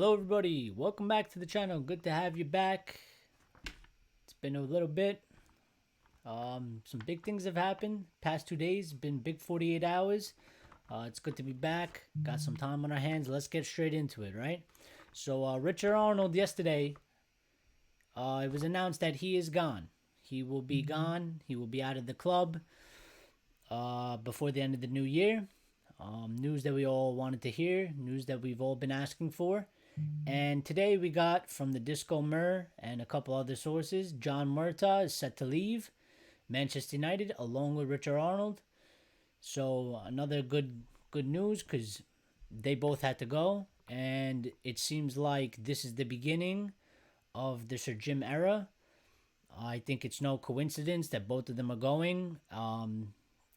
Hello everybody, welcome back to the channel. Good to have you back. It's been a little bit. Some big things have happened. Past 2 days, been big 48 hours. It's good to be back. Got some time on our hands. Let's get straight into it, right? So Richard Arnold yesterday, it was announced that he is gone. He will be gone. He will be out of the club before the end of the new year. News that we all wanted to hear, news that we've all been asking for. And today we got from the Disco Mur and a couple other sources, John Murtough is set to leave Manchester United along with Richard Arnold. So another good news because they both had to go. And it seems like this is the beginning of the Sir Jim era. I think it's no coincidence that both of them are going.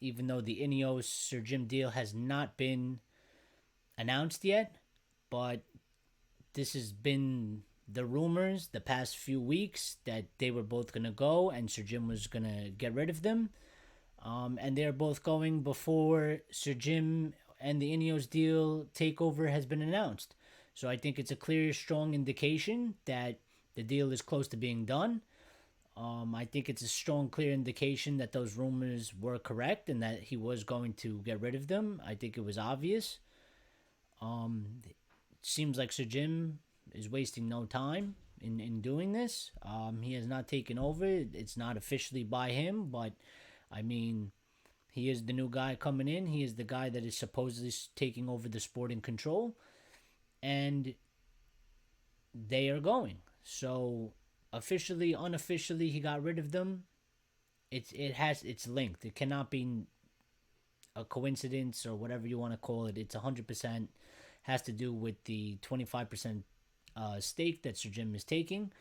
Even though the Ineos Sir Jim deal has not been announced yet, but this has been the rumors the past few weeks that they were both going to go and Sir Jim was going to get rid of them. And they're both going before Sir Jim and the Ineos deal takeover has been announced. So I think it's a clear, strong indication that the deal is close to being done. I think it's a strong, clear indication that those rumors were correct and that he was going to get rid of them. I think it was obvious. It seems like Sir Jim is wasting no time in doing this. He has not taken over. It's not officially by him, but I mean, he is the new guy coming in. He is the guy that is supposedly taking over the sporting control. And they are going. So officially, unofficially, he got rid of them. It's linked. It cannot be a coincidence or whatever you want to call it. It's 100% has to do with the 25% stake that Sir Jim is taking.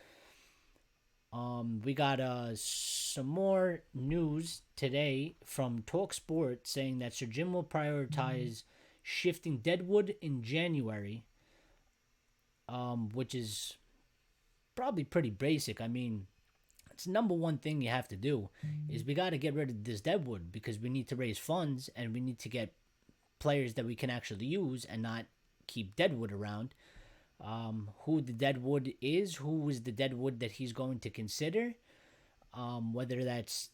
We got some more news today from TalkSport saying that Sir Jim will prioritize shifting Deadwood in January, which is probably pretty basic. I mean, it's number one thing you have to do is we got to get rid of this Deadwood because we need to raise funds and we need to get players that we can actually use and not keep Deadwood around. Who the Deadwood is, who is the Deadwood that he's going to consider, whether that's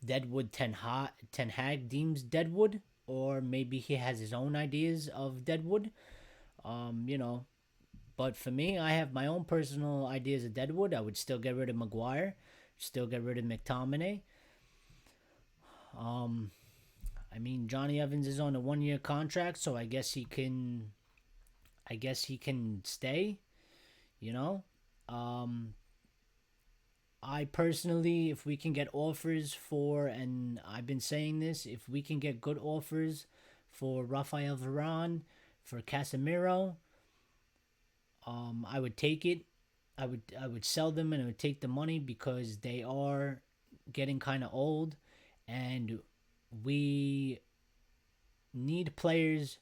Deadwood Ten Hag deems Deadwood, or maybe he has his own ideas of Deadwood. But for me, I have my own personal ideas of Deadwood. I would still get rid of Maguire, still get rid of McTominay. I mean, Johnny Evans is on a 1-year contract, so I guess he can stay, I personally, if we can get offers for, and I've been saying this, if we can get good offers for Rafael Varane, for Casemiro, I would take it. I would sell them and I would take the money because they are getting kind of old, and we need players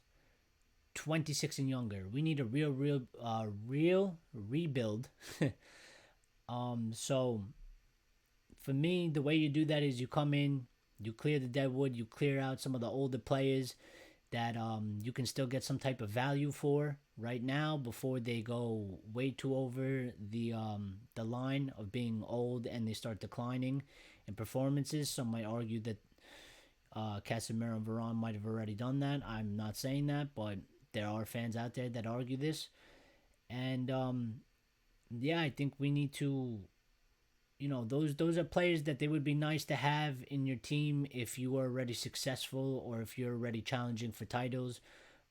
26 and younger. We need a real rebuild. So for me, the way you do that is you come in, you clear the Deadwood, you clear out some of the older players that you can still get some type of value for right now before they go way too over the line of being old and they start declining in performances. Some might argue that Casemiro and Varane might have already done that. I'm not saying that, but there are fans out there that argue this. And I think we need to, those are players that they would be nice to have in your team if you are already successful or if you're already challenging for titles.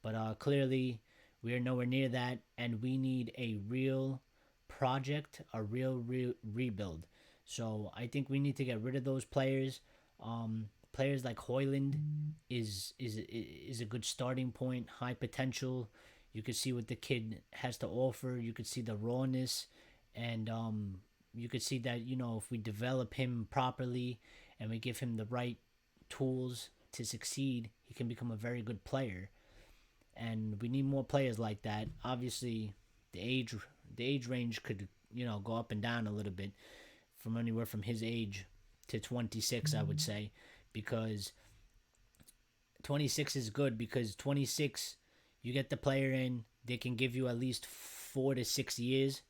But clearly, we are nowhere near that, and we need a real project, a real rebuild. So I think we need to get rid of those players. Players like Højlund is a good starting point, high potential. You could see what the kid has to offer. You could see the rawness, and you could see that, if we develop him properly and we give him the right tools to succeed, he can become a very good player. And we need more players like that. Obviously, the age range could, go up and down a little bit from anywhere from his age to 26, I would say, because 26 is good because 26, you get the player in, they can give you at least 4 to 6 years.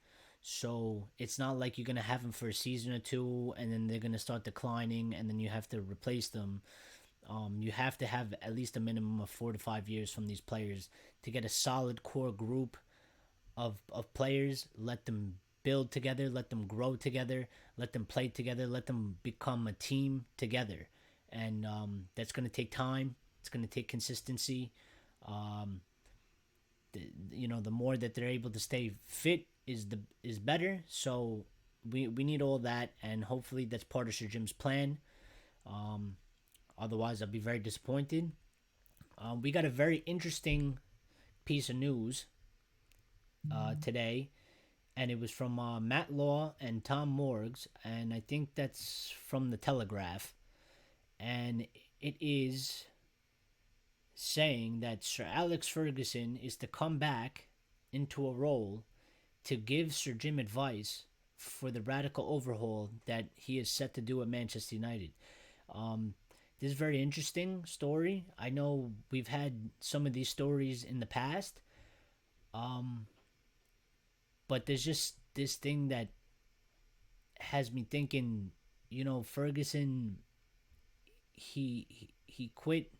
So it's not like you're gonna have them for a season or two, and then they're gonna start declining, and then you have to replace them. You have to have at least a minimum of 4 to 5 years from these players to get a solid core group of players. Let them build together, let them grow together, let them play together, let them become a team together. And that's going to take time. It's going to take consistency. Um, the more that they're able to stay fit is better. So we need all that, and hopefully that's part of Sir Jim's plan. Um, Otherwise, I'll be very disappointed. We got a very interesting piece of news today, and it was from Matt Law and Tom Morgs, and I think that's from the Telegraph, and it is saying that Sir Alex Ferguson is to come back into a role to give Sir Jim advice for the radical overhaul that he is set to do at Manchester United. This is a very interesting story. I know we've had some of these stories in the past, but there's just this thing that has me thinking. Ferguson, he quit.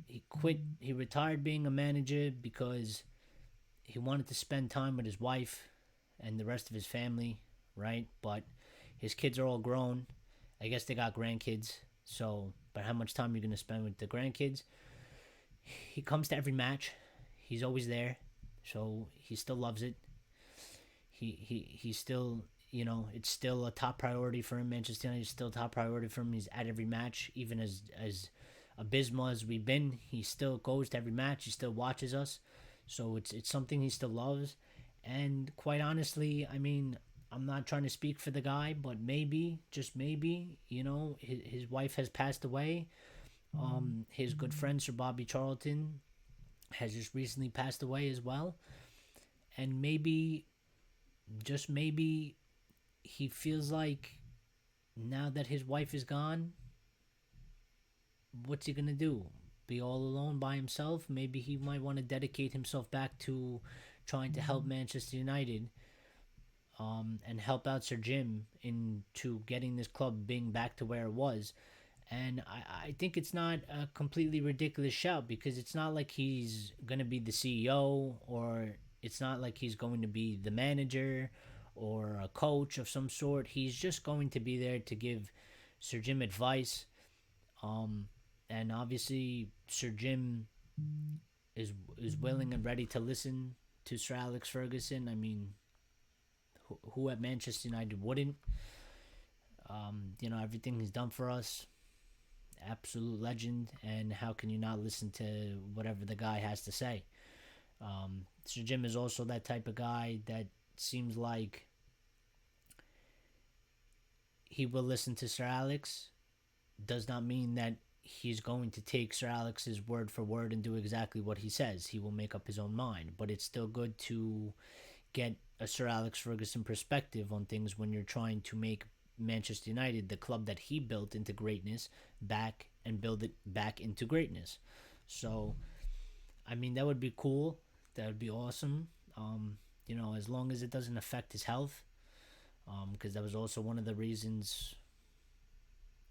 He quit. He retired being a manager because he wanted to spend time with his wife and the rest of his family, right? But his kids are all grown. I guess they got grandkids. So, but how much time are you going to spend with the grandkids? He comes to every match. He's always there. So he still loves it. He still, it's still a top priority for him. Manchester United is still a top priority for him. He's at every match, even as abysmal as we've been. He still goes to every match. He still watches us. So it's something he still loves. And quite honestly, I mean, I'm not trying to speak for the guy, but maybe, just maybe, his wife has passed away. His good friend Sir Bobby Charlton has just recently passed away as well. And maybe, just maybe, he feels like now that his wife is gone, what's he going to do? Be all alone by himself? Maybe he might want to dedicate himself back to trying to help Manchester United. And help out Sir Jim into getting this club being back to where it was. And I think it's not a completely ridiculous shout, because it's not like he's going to be the CEO, or it's not like he's going to be the manager or a coach of some sort. He's just going to be there to give Sir Jim advice. And obviously Sir Jim is willing and ready to listen to Sir Alex Ferguson. I mean, who at Manchester United wouldn't? Everything he's done for us, absolute legend. And how can you not listen to whatever the guy has to say? Sir Jim is also that type of guy that seems like he will listen to Sir Alex. Does not mean that he's going to take Sir Alex's word for word and do exactly what he says. He will make up his own mind, but it's still good to get a Sir Alex Ferguson perspective on things when you're trying to make Manchester United, the club that he built into greatness, back and build it back into greatness. So, I mean, that would be cool. That would be awesome. As long as it doesn't affect his health, because that was also one of the reasons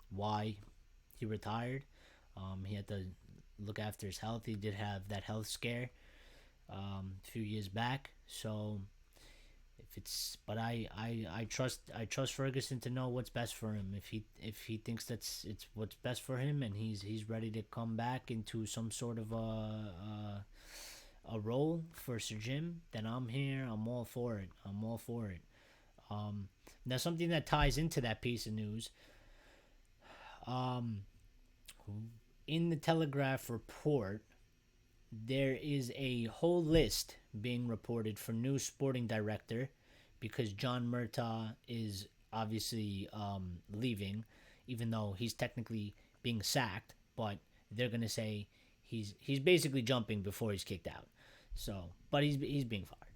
why he retired. He had to look after his health. He did have that health scare a few years back. So but I trust Ferguson to know what's best for him. If he thinks it's what's best for him, and he's ready to come back into some sort of a role for Sir Jim, then I'm here. I'm all for it. Now, something that ties into that piece of news. In the Telegraph report, there is a whole list being reported for new sporting director, because John Murtough is obviously leaving, even though he's technically being sacked. But they're gonna say he's basically jumping before he's kicked out. So, but he's being fired,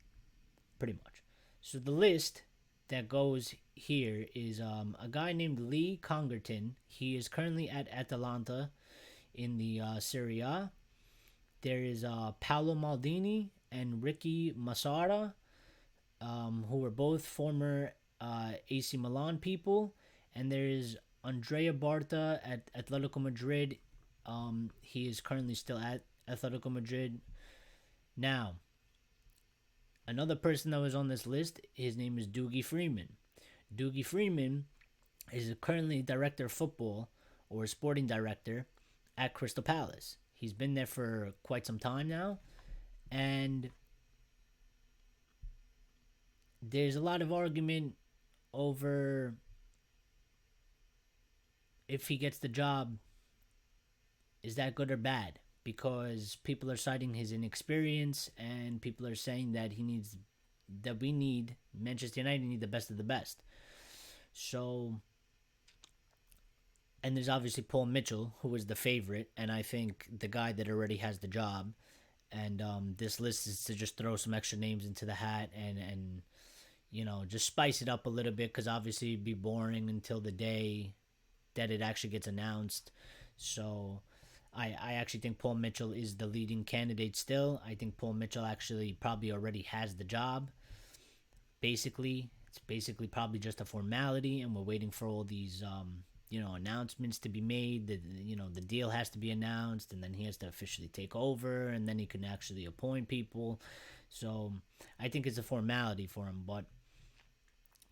pretty much. So the list that goes here is a guy named Lee Congerton. He is currently at Atalanta in the Serie A. There is Paolo Maldini and Ricky Massara. who were both former AC Milan people, and there's Andrea Barta at Atletico Madrid. He is currently still at Atletico Madrid. Now, another person that was on this list, his name is Doogie Freeman. Doogie Freeman is currently director of football or sporting director at Crystal Palace. He's been there for quite some time now, and there's a lot of argument over if he gets the job. Is that good or bad? Because people are citing his inexperience, and people are saying that we need Manchester United need the best of the best. So, and there's obviously Paul Mitchell, who is the favorite, and I think the guy that already has the job. And this list is to just throw some extra names into the hat and just spice it up a little bit, because obviously it'd be boring until the day that it actually gets announced. So I actually think Paul Mitchell is the leading candidate still. I think Paul Mitchell actually probably already has the job. It's basically probably just a formality, and we're waiting for all these announcements to be made. The deal has to be announced, and then he has to officially take over, and then he can actually appoint people. So I think it's a formality for him. But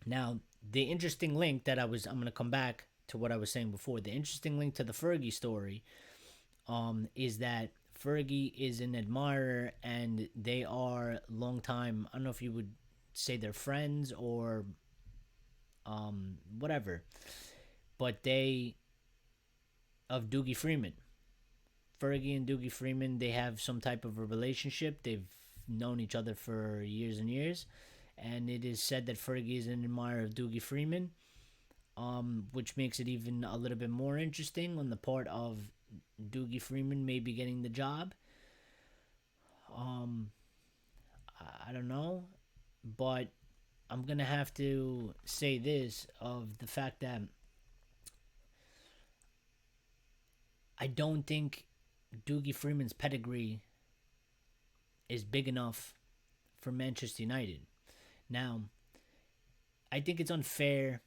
now the interesting link that I'm going to come back to what I was saying before. The interesting link to the Fergie story is that Fergie is an admirer, and they are long time. I don't know if you would say they're friends or whatever, but of Doogie Freeman. Fergie and Doogie Freeman, they have some type of a relationship. They've known each other for years and years, and it is said that Fergie is an admirer of Doogie Freeman, which makes it even a little bit more interesting on the part of Doogie Freeman maybe getting the job. I don't know, but I'm gonna have to say this of the fact that I don't think Doogie Freeman's pedigree is big enough for Manchester United. Now, I think it's unfair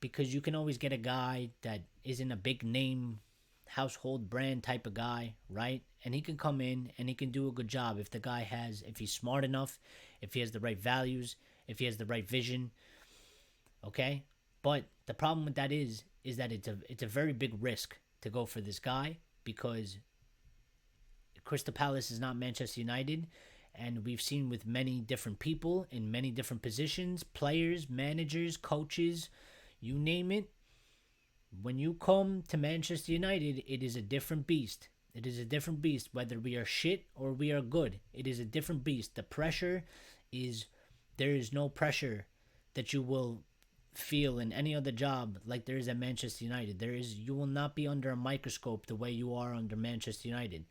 because you can always get a guy that isn't a big name, household brand type of guy, right? And he can come in and he can do a good job if he's smart enough, if he has the right values, if he has the right vision, okay? But the problem with that is that it's a very big risk to go for this guy, because Crystal Palace is not Manchester United, and we've seen with many different people in many different positions, players, managers, coaches, you name it. When you come to Manchester United, it is a different beast. It is a different beast, whether we are shit or we are good. It is a different beast. There is no pressure that you will feel in any other job like there is at Manchester United. You will not be under a microscope the way you are under Manchester United.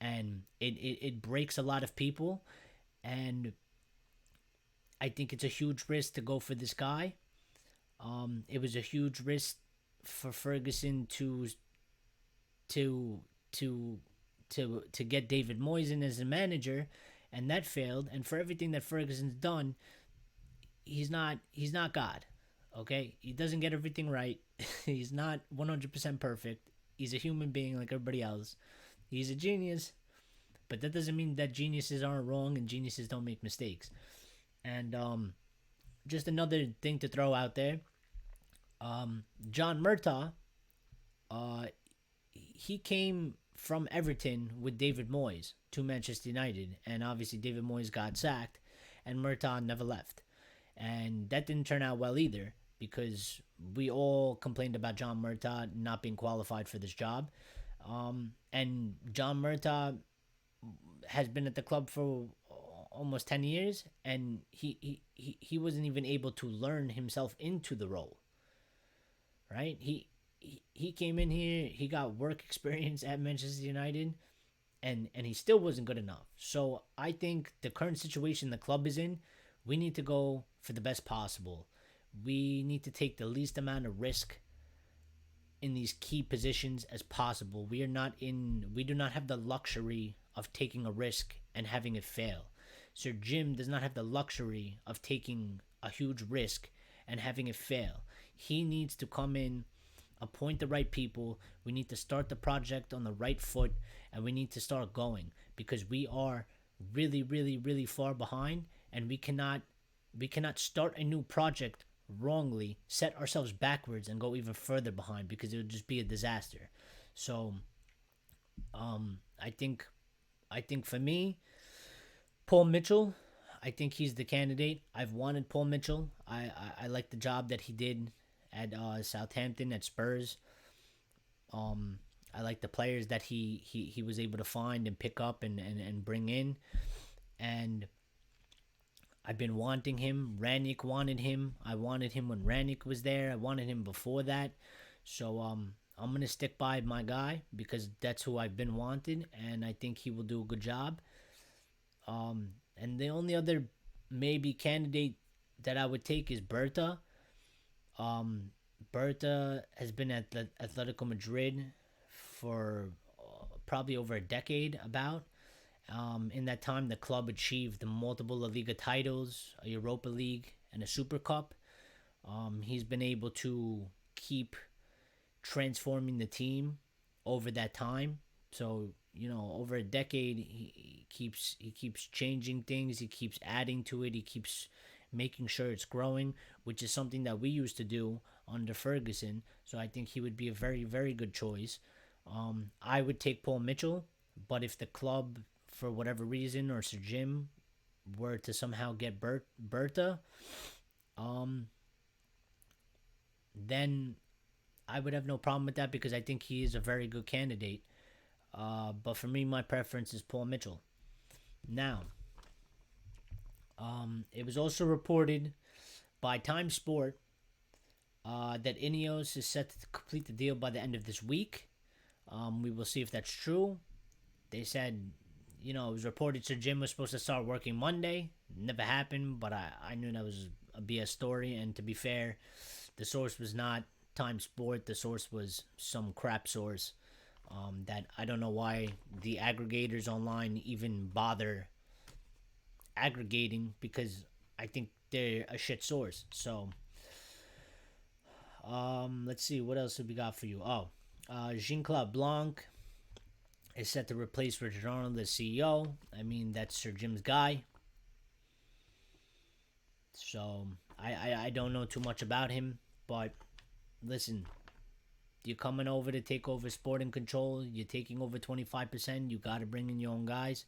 And it breaks a lot of people, and I think it's a huge risk to go for this guy. It was a huge risk for Ferguson to get David Moyes in as a manager, and that failed. And for everything that Ferguson's done, he's not God. Okay, he doesn't get everything right. He's not 100% perfect. He's a human being like everybody else. He's a genius, but that doesn't mean that geniuses aren't wrong and geniuses don't make mistakes. And just another thing to throw out there, John Murtough, he came from Everton with David Moyes to Manchester United, and obviously David Moyes got sacked, and Murtough never left. And that didn't turn out well either, because we all complained about John Murtough not being qualified for this job. And John Murtough has been at the club for almost 10 years, and he wasn't even able to learn himself into the role, right? He came in here, he got work experience at Manchester United, and he still wasn't good enough. So I think the current situation the club is in, we need to go for the best possible. We need to take the least amount of risk in these key positions as possible. We do not have the luxury of taking a risk and having it fail. Sir Jim does not have the luxury of taking a huge risk and having it fail. He needs to come in, appoint the right people. We need to start the project on the right foot, and we need to start going, because we are really, really, really far behind, and we cannot start a new project wrongly, set ourselves backwards, and go even further behind, because it would just be a disaster. So, I think for me, Paul Mitchell, I think he's the candidate. I've wanted Paul Mitchell. I like the job that he did at Southampton, at Spurs. I like the players that he was able to find and pick up and bring in. And I've been wanting him. Ranić wanted him. I wanted him when Ranić was there. I wanted him before that. So I'm gonna stick by my guy, because that's who I've been wanting, and I think he will do a good job. And the only other maybe candidate that I would take is Berta. Berta has been at the Atletico Madrid for probably over a decade. In that time, the club achieved multiple La Liga titles, a Europa League, and a Super Cup. He's been able to keep transforming the team over that time. So, over a decade, he keeps changing things. He keeps adding to it. He keeps making sure it's growing, which is something that we used to do under Ferguson. So I think he would be a very, very good choice. I would take Paul Mitchell, but if the club, for whatever reason, or Sir Jim were to somehow get Berta, then I would have no problem with that, because I think he is a very good candidate. But for me, my preference is Paul Mitchell. Now, it was also reported by Time Sport that Ineos is set to complete the deal by the end of this week. We will see if that's true. They said, it was reported Sir Jim was supposed to start working Monday. Never happened, but I knew that was a BS story. And to be fair, the source was not Time Sport. The source was some crap source that I don't know why the aggregators online even bother aggregating, because I think they're a shit source. So, let's see, what else have we got for you? Jean-Claude Blanc is set to replace Richard Arnold as CEO. I mean, that's Sir Jim's guy. So, I don't know too much about him, but listen, you're coming over to take over Sporting Control. You're taking over 25%. You got to bring in your own guys.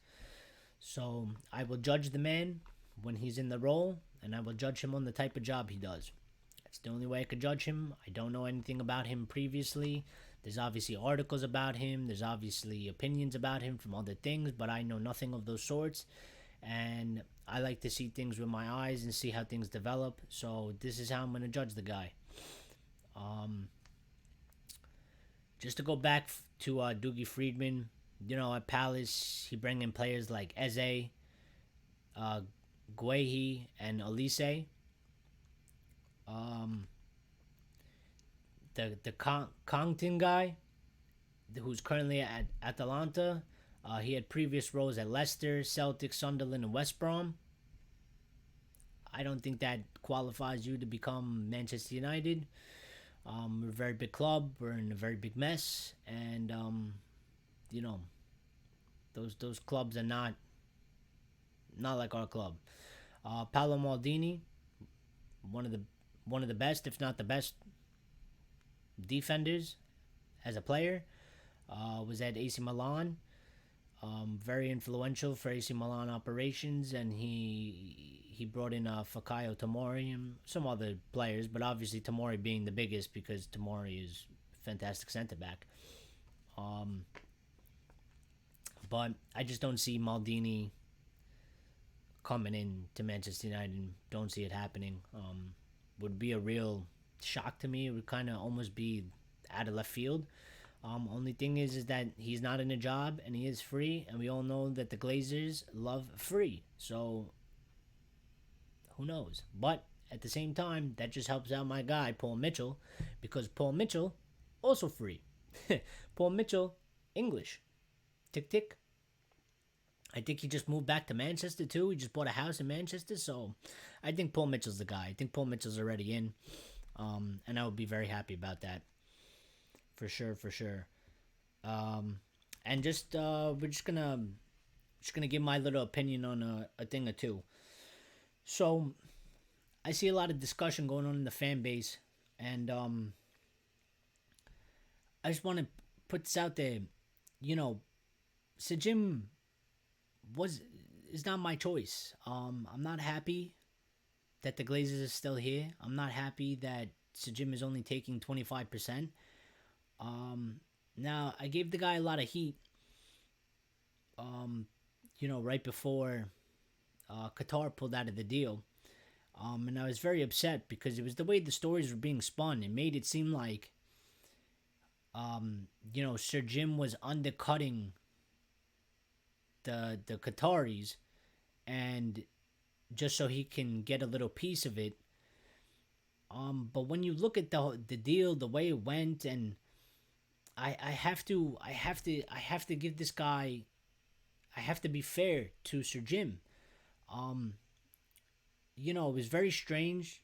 So I will judge the man when he's in the role, and I will judge him on the type of job he does. That's the only way I could judge him. I don't know anything about him previously. There's obviously articles about him. There's obviously opinions about him from other things, but I know nothing of those sorts. And I like to see things with my eyes and see how things develop. So this is how I'm going to judge the guy. Just to go back to Doogie Friedman, at Palace, he bring in players like Eze, Guehi, and Elise. The Congton guy, who's currently at Atalanta, he had previous roles at Leicester, Celtic, Sunderland, and West Brom. I don't think that qualifies you to become Manchester United. We're a very big club. We're in a very big mess, and those clubs are not like our club. Paolo Maldini, one of the best, if not the best, defenders as a player, was at AC Milan. Very influential for AC Milan operations, and he brought in Fikayo Tomori and some other players, but obviously Tomori being the biggest, because Tomori is a fantastic centre back. But I just don't see Maldini coming in to Manchester United. Don't see it happening. Would be a real shock to me. It would kind of almost be out of left field. Only thing is that he's not in a job and he is free, and we all know that the Glazers love free. So who knows? But at the same time, that just helps out my guy Paul Mitchell, because Paul Mitchell also free. Paul Mitchell, English, tick tick. I think he just moved back to Manchester too. He just bought a house in Manchester, so I think Paul Mitchell's the guy. I think Paul Mitchell's already in, and I would be very happy about that for sure, for sure. Um, and just we're just gonna give my little opinion on a thing or two. So I see a lot of discussion going on in the fan base, and I just want to put this out there. You know, Sir Jim was is not my choice. I'm not happy that the Glazers are still here. I'm not happy that Sir Jim is only taking 25%. Now I gave the guy a lot of heat. Um, right before Qatar pulled out of the deal. And I was very upset because it was the way the stories were being spun. It made it seem like, Sir Jim was undercutting the Qataris, and just so he can get a little piece of it. But when you look at the deal, the way it went, and I have to give this guy. I have to be fair to Sir Jim. Um, it was very strange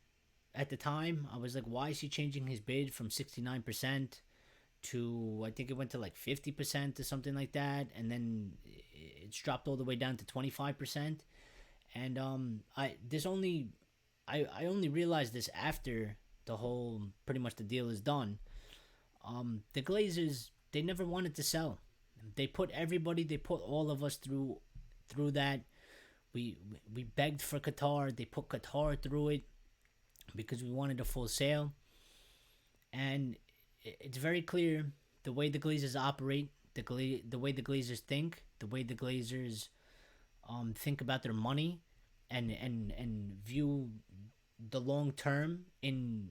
at the time. I was like, why is he changing his bid from 69% to, I think it went to like 50% or something like that, and then it's dropped all the way down to 25%. And I only realized this after the whole pretty much the deal is done. The Glazers, they never wanted to sell. They put all of us through that. We begged for Qatar. They put Qatar through it because we wanted a full sale. And it's very clear the way the Glazers operate, the way the Glazers think, the way the Glazers think about their money, and view the long term in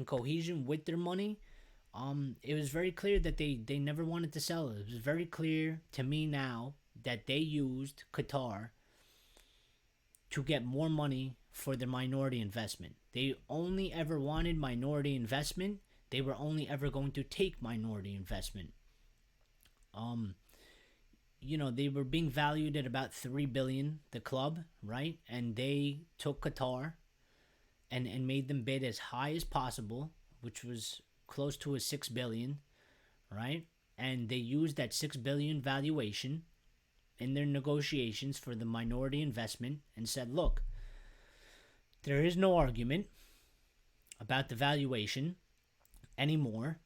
cohesion with their money. It was very clear that they never wanted to sell it. It was very clear to me now that they used Qatar to get more money for their minority investment. They only ever wanted minority investment. They were only ever going to take minority investment. They were being valued at about 3 billion, the club, right? And they took Qatar and made them bid as high as possible, which was close to a 6 billion, right? And they used that 6 billion valuation in their negotiations for the minority investment and said, look, there is no argument about the valuation anymore.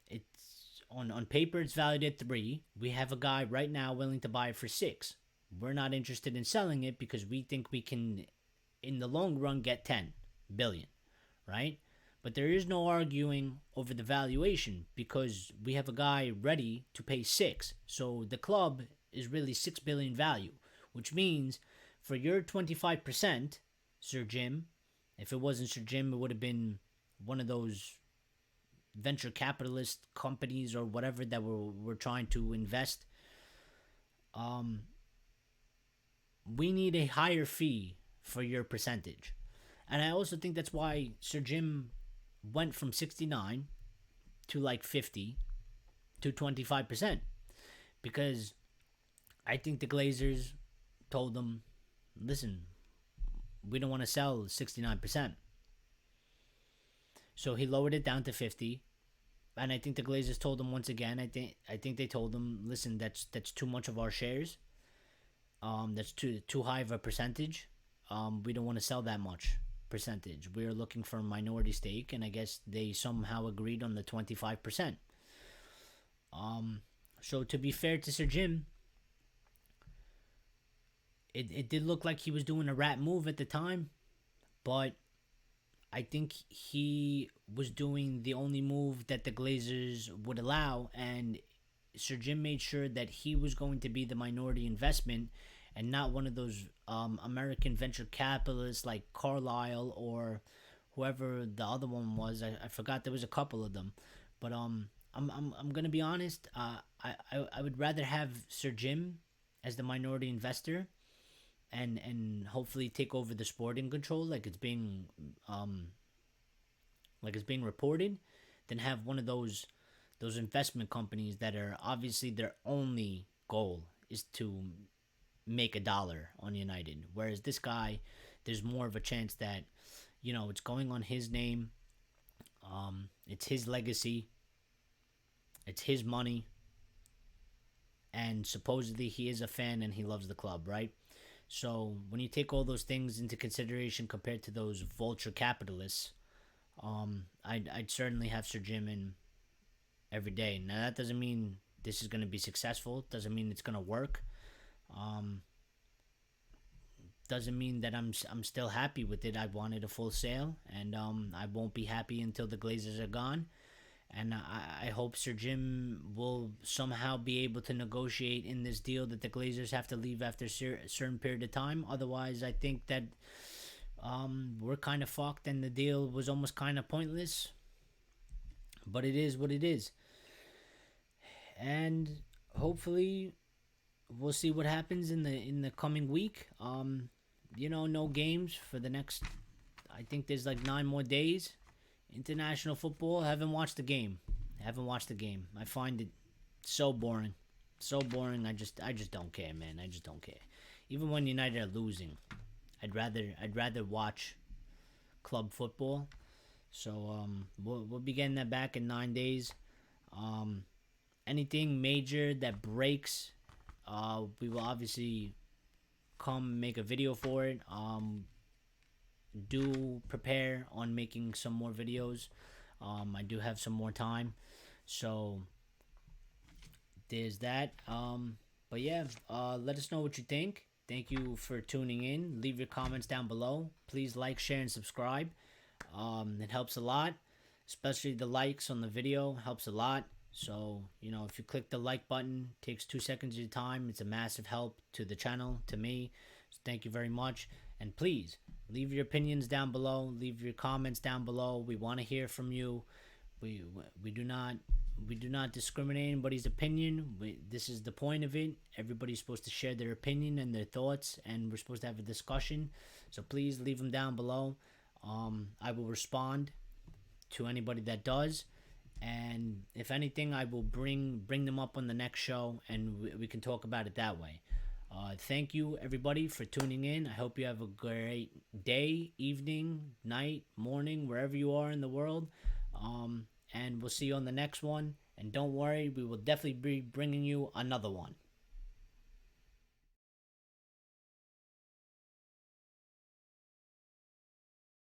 It's on paper it's valued at 3. We have a guy right now willing to buy it for 6. We're not interested in selling it because we think we can in the long run get 10 billion, right? But there is no arguing over the valuation because we have a guy ready to pay 6. So the club is really 6 billion value, which means for your 25%, Sir Jim, if it wasn't Sir Jim, it would have been one of those venture capitalist companies or whatever that were trying to invest. We need a higher fee for your percentage. And I also think that's why Sir Jim went from 69 to like 50 to 25%, because I think the Glazers told them, listen, we don't want to sell 69%. So he lowered it down to 50. And I think the Glazers told them once again, I think they told them, listen, that's too much of our shares. That's too high of a percentage. We don't want to sell that much percentage. We're looking for a minority stake, and I guess they somehow agreed on the 25%. So to be fair to Sir Jim, it did look like he was doing a rat move at the time, but I think he was doing the only move that the Glazers would allow, and Sir Jim made sure that he was going to be the minority investment and not one of those American venture capitalists like Carlyle or whoever the other one was. I forgot, there was a couple of them, but I'm gonna be honest. I would rather have Sir Jim as the minority investor, and hopefully take over the sporting control like it's being reported, than have one of those investment companies that are obviously their only goal is to make a dollar on United. Whereas this guy, there's more of a chance that, it's going on his name. It's his legacy. It's his money. And supposedly he is a fan and he loves the club, right? So when you take all those things into consideration compared to those vulture capitalists, I'd certainly have Sir Jim in every day. Now that doesn't mean this is going to be successful. Doesn't mean it's going to work. Doesn't mean that I'm still happy with it. I wanted a full sale, and I won't be happy until the Glazers are gone. And I hope Sir Jim will somehow be able to negotiate in this deal that the Glazers have to leave after a certain period of time. Otherwise, I think that we're kind of fucked and the deal was almost kind of pointless. But it is what it is. And hopefully we'll see what happens in the coming week. No games for the next, I think there's like 9 more days. International football, haven't watched the game. I find it so boring. I just don't care, man. I just don't care. Even when United are losing, I'd rather watch club football. So we'll be getting that back in 9 days. Anything major that breaks, we will obviously come make a video for it. Do prepare on making some more videos. I do have some more time, so there's that. But yeah, let us know what you think. Thank you for tuning in. Leave your comments down below. Please like, share, and subscribe. It helps a lot, especially the likes on the video helps a lot. So if you click the like button, it takes 2 seconds of your time. It's a massive help to the channel, to me. So thank you very much. And please leave your opinions down below. Leave your comments down below. We want to hear from you. We do not discriminate anybody's opinion. This is the point of it. Everybody's supposed to share their opinion and their thoughts, and we're supposed to have a discussion. So please leave them down below. I will respond to anybody that does, and if anything, I will bring them up on the next show, and we can talk about it that way. Thank you, everybody, for tuning in. I hope you have a great day, evening, night, morning, wherever you are in the world. And we'll see you on the next one. And don't worry, we will definitely be bringing you another one.